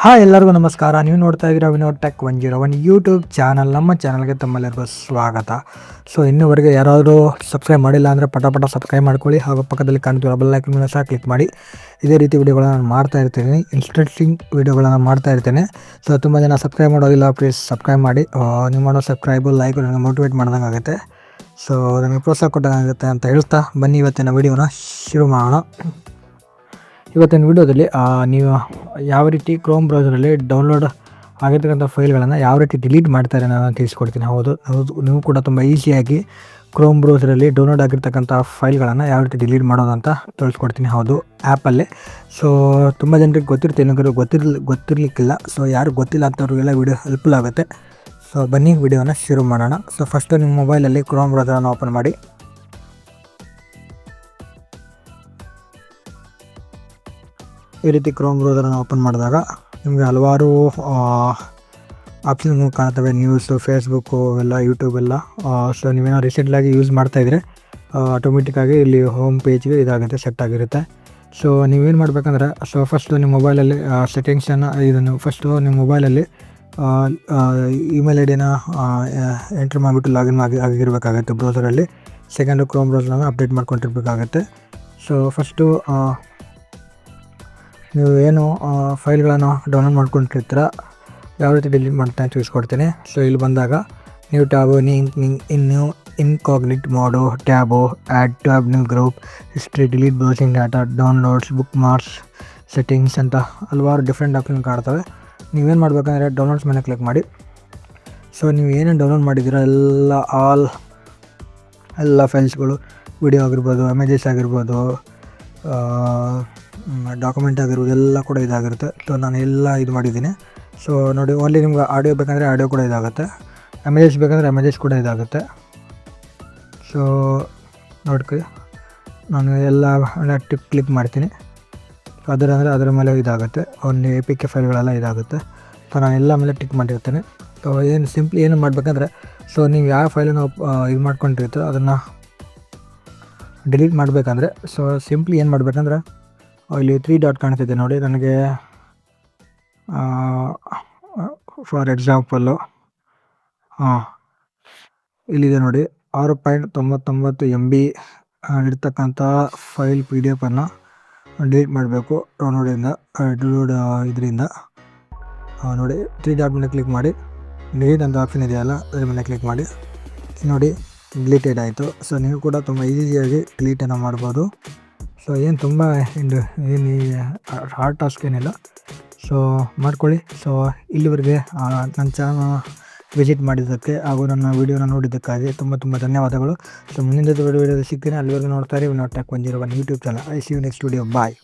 Hi ಎಲ್ಲರಿಗೂ ನಮಸ್ಕಾರ. ನೀವು ನೋಡ್ತಾ ಇದ್ದೀರಾ ವಿನೋದ್ ಟೆಕ್ 101 ಯೂಟ್ಯೂಬ್ ಚಾನಲ್. ನಮ್ಮ ಚಾನಲ್ಗೆ ತಮ್ಮೆಲ್ಲರಿಗೂ ಸ್ವಾಗತ. ಸೊ ಇನ್ನೂವರೆಗೆ ಯಾರಾದರೂ ಸಬ್ಸ್ಕ್ರೈಬ್ ಮಾಡಿಲ್ಲ ಅಂದರೆ ಪಟ ಸಬ್ಸ್ಕ್ರೈಬ್ ಮಾಡ್ಕೊಳ್ಳಿ, ಹಾಗೂ ಪಕ್ಕದಲ್ಲಿ ಕಾಣ್ತಿರೋ ಬೆಲ್ ಐಕನ್ ಮೇಲೆ ಸಹ ಕ್ಲಿಕ್ ಮಾಡಿ. ಇದೇ ರೀತಿ ವಿಡಿಯೋಗಳನ್ನು ನಾನು ಮಾಡ್ತಾ ಇರ್ತೀನಿ, ಇಂಟ್ರೆಸ್ಟಿಂಗ್ ವಿಡಿಯೋಗಳನ್ನು ಮಾಡ್ತಾ ಇರ್ತೇನೆ. ಸೊ ತುಂಬ ಜನ ಸಬ್ಸ್ಕ್ರೈಬ್ ಮಾಡೋದಿಲ್ಲ, ಪ್ಲೀಸ್ ಸಬ್ಸ್ಕ್ರೈಬ್ ಮಾಡಿ. ನೀವು ಮಾಡೋ ಸಬ್ಸ್ಕ್ರೈಬು ಲೈಕ್ ನನಗೆ ಮೋಟಿವೇಟ್ ಮಾಡ್ದಂಗೆ ಆಗುತ್ತೆ, ಸೊ ನನಗೆ ಪ್ರೋತ್ಸಾಹ ಕೊಟ್ಟಂಗಾಗುತ್ತೆ ಅಂತ ಹೇಳ್ತಾ ಬನ್ನಿ ಇವತ್ತಿನ ವಿಡಿಯೋನ ಶುರು ಮಾಡೋಣ. ಇವತ್ತಿನ ವಿಡಿಯೋದಲ್ಲಿ ನೀವು ಯಾವ ರೀತಿ ಕ್ರೋಮ್ ಬ್ರೌಸರಲ್ಲಿ ಡೌನ್ಲೋಡ್ ಆಗಿರ್ತಕ್ಕಂಥ ಫೈಲ್ಗಳನ್ನು ಯಾವ ರೀತಿ ಡಿಲೀಟ್ ಮಾಡ್ತಾರೆ ನಾನು ತಿಳಿಸ್ಕೊಡ್ತೀನಿ. ಹೌದು, ನೀವು ಕೂಡ ತುಂಬ ಈಸಿಯಾಗಿ ಕ್ರೋಮ್ ಬ್ರೌಸರಲ್ಲಿ ಡೌನ್ಲೋಡ್ ಆಗಿರ್ತಕ್ಕಂಥ ಫೈಲ್ಗಳನ್ನು ಯಾವ ರೀತಿ ಡಿಲೀಟ್ ಮಾಡೋದಂತ ತಿಳಿಸ್ಕೊಡ್ತೀನಿ. ಹೌದು, ಆ್ಯಪಲ್ಲೇ. ಸೊ ತುಂಬ ಜನರಿಗೆ ಗೊತ್ತಿರುತ್ತೆ, ಗೊತ್ತಿರಲಿಕ್ಕಿಲ್ಲ. ಸೊ ಯಾರು ಗೊತ್ತಿಲ್ಲ ಅಂಥವ್ರಿಗೆಲ್ಲ ವಿಡಿಯೋ ಹೆಲ್ಪ್ಫುಲ್ ಆಗುತ್ತೆ. ಸೊ ಬನ್ನಿ ವಿಡಿಯೋನ ಶುರು ಮಾಡೋಣ. ಸೊ ಫಸ್ಟು ನಿಮ್ಮ ಮೊಬೈಲಲ್ಲಿ ಕ್ರೋಮ್ ಬ್ರೌಸರನ್ನು ಓಪನ್ ಮಾಡಿ. ಈ ರೀತಿ ಕ್ರೋಮ್ ಬ್ರೌಸರನ್ನು ಓಪನ್ ಮಾಡಿದಾಗ ನಿಮಗೆ ಹಲವಾರು ಆಪ್ಷನ್ಗಳು ಕಾಣ್ತವೆ. ನ್ಯೂಸು, ಫೇಸ್ಬುಕ್ಕು ಎಲ್ಲ, ಯೂಟ್ಯೂಬ್ ಎಲ್ಲ. ಸೊ ನೀವೇನೋ ರೀಸೆಂಟ್ಲಾಗಿ ಯೂಸ್ ಮಾಡ್ತಾಯಿದ್ರೆ ಆಟೋಮೆಟಿಕ್ಕಾಗಿ ಇಲ್ಲಿ ಹೋಮ್ ಪೇಜ್ಗೆ ಇದಾಗುತ್ತೆ, ಸೆಟ್ ಆಗಿರುತ್ತೆ. ಸೊ ನೀವೇನು ಮಾಡಬೇಕಂದ್ರೆ, ಸೊ ಫಸ್ಟು ನಿಮ್ಮ ಮೊಬೈಲಲ್ಲಿ ಸೆಟ್ಟಿಂಗ್ಸನ್ನು ಫಸ್ಟು ನಿಮ್ಮ ಮೊಬೈಲಲ್ಲಿ ಇಮೇಲ್ ಐ ಡಿನ ಎಂಟ್ರ್ ಮಾಡಿಬಿಟ್ಟು ಲಾಗಿನ್ ಆಗಿರಬೇಕಾಗುತ್ತೆ ಬ್ರೌಸರಲ್ಲಿ. ಸೆಕೆಂಡು ಕ್ರೋಮ್ ಬ್ರೌಸರನ್ನು ಅಪ್ಡೇಟ್ ಮಾಡ್ಕೊಂಡಿರ್ಬೇಕಾಗತ್ತೆ. ಸೊ ಫಸ್ಟು ನೀವು ಏನು ಫೈಲ್ಗಳನ್ನು ಡೌನ್ಲೋಡ್ ಮಾಡ್ಕೊಂಡಿರ್ತೀರ ಯಾವ ರೀತಿ ಡಿಲೀಟ್ ಮಾಡ್ತಾ ತಿಳಿಸ್ಕೊಡ್ತೀನಿ. ಸೊ ಇಲ್ಲಿ ಬಂದಾಗ new tab, new incognito mode, tab, add tab, new group, history, delete browsing data, downloads, bookmarks, settings ಅಂತ ಹಲವಾರು ಡಿಫ್ರೆಂಟ್ ಆಪ್ಷನ್ ಕಾಣ್ತವೆ. ನೀವೇನು ಮಾಡಬೇಕಂದ್ರೆ ಡೌನ್ಲೋಡ್ಸ್ ಮೇಲೆ ಕ್ಲಿಕ್ ಮಾಡಿ. ಸೊ ನೀವು ಏನೇನು ಡೌನ್ಲೋಡ್ ಮಾಡಿದ್ದೀರ ಎಲ್ಲ ಫೈಲ್ಸ್ಗಳು, ವಿಡಿಯೋ ಆಗಿರ್ಬೋದು, ಇಮೇಜಸ್ ಆಗಿರ್ಬೋದು, ಡಾಕ್ಯುಮೆಂಟ್ ಆಗಿರ್ಬೋದು, ಎಲ್ಲ ಕೂಡ ಇದಾಗಿರುತ್ತೆ. ಸೊ ನಾನು ಎಲ್ಲ ಇದು ಮಾಡಿದ್ದೀನಿ. ಸೊ ನೋಡಿ, ಓನ್ಲಿ ನಿಮ್ಗೆ ಆಡಿಯೋ ಬೇಕಂದರೆ ಆಡಿಯೋ ಕೂಡ ಇದಾಗುತ್ತೆ, ಇಮೇಜಸ್ ಬೇಕಂದರೆ ಇಮೇಜಸ್ ಕೂಡ ಇದಾಗುತ್ತೆ. ಸೊ ನೋಡ್ಕೊ, ನಾನು ಎಲ್ಲ ಕ್ಲಿಕ್ ಮಾಡ್ತೀನಿ. ಸೊ ಅದರ ಮೇಲೆ ಇದಾಗುತ್ತೆ, ಓನ್ಲಿ APK ಫೈಲ್ಗಳೆಲ್ಲ ಇದಾಗುತ್ತೆ. ಸೊ ನಾನು ಎಲ್ಲ ಮೇಲೆ ಟಿಕ್ ಮಾಡಿರ್ತೇನೆ. ಸೊ ಏನು ಮಾಡಬೇಕಂದ್ರೆ, ಸೊ ನೀವು ಯಾವ ಫೈಲನ್ನು ಇದು ಮಾಡ್ಕೊಂಡಿರ್ತೀರೋ ಅದನ್ನು ಡಿಲೀಟ್ ಮಾಡಬೇಕಂದ್ರೆ, ಸೊ ಸಿಂಪ್ಲಿ ಏನು ಮಾಡಬೇಕಂದ್ರೆ, ಇಲ್ಲಿ 3 ಡಾಟ್ ಕಾಣ್ತಿದೆ ನೋಡಿ. ನನಗೆ ಫಾರ್ ಎಕ್ಸಾಂಪಲ್ಲು ಇಲ್ಲಿದೆ ನೋಡಿ, 6.99 MB ಇರ್ತಕ್ಕಂಥ ಫೈಲ್ PDF-ಅನ್ನು ಡಿಲೀಟ್ ಮಾಡಬೇಕು ಡೌನ್ಲೋಡ್ ಇದರಿಂದ. ನೋಡಿ, 3 ಡಾಟ್ ಮೇಲೆ ಕ್ಲಿಕ್ ಮಾಡಿ, ಡಿಲೀಟ್ ಅಂತ ಆಪ್ಷನ್ ಇದೆಯಲ್ಲ ಅದ್ರ ಮೇಲೆ ಕ್ಲಿಕ್ ಮಾಡಿ. ನೋಡಿ, ಡಿಲೀಟೆಡ್ ಆಯಿತು. ಸೊ ನೀವು ಕೂಡ ತುಂಬ ಈಸಿಯಾಗಿ ಡಿಲೀಟನ್ನು ಮಾಡ್ಬೋದು. ಸೊ ಏನು ತುಂಬ ಏನು ಹಾರ್ಡ್ ಟಾಸ್ಕ್ ಏನಿಲ್ಲ. ಸೊ ಮಾಡ್ಕೊಳ್ಳಿ. ಸೊ ಇಲ್ಲಿವರೆಗೆ ನನ್ನ ಚಾನಲ್ ವಿಸಿಟ್ ಮಾಡಿದ್ದಕ್ಕೆ ಹಾಗೂ ನನ್ನ ವೀಡಿಯೋನ ನೋಡಿದ್ದಕ್ಕಾಗಿ ತುಂಬ ಧನ್ಯವಾದಗಳು. ಸೊ ಮುಂದಿನ ವಿಡಿಯೋದಲ್ಲಿ ಸಿಗ್ತೀನಿ. ಅಲ್ಲಿವರೆಗೂ ನೋಡ್ತಾ ಇರಿ Vinod tech 101 YouTube channel. I see you next video. Bye.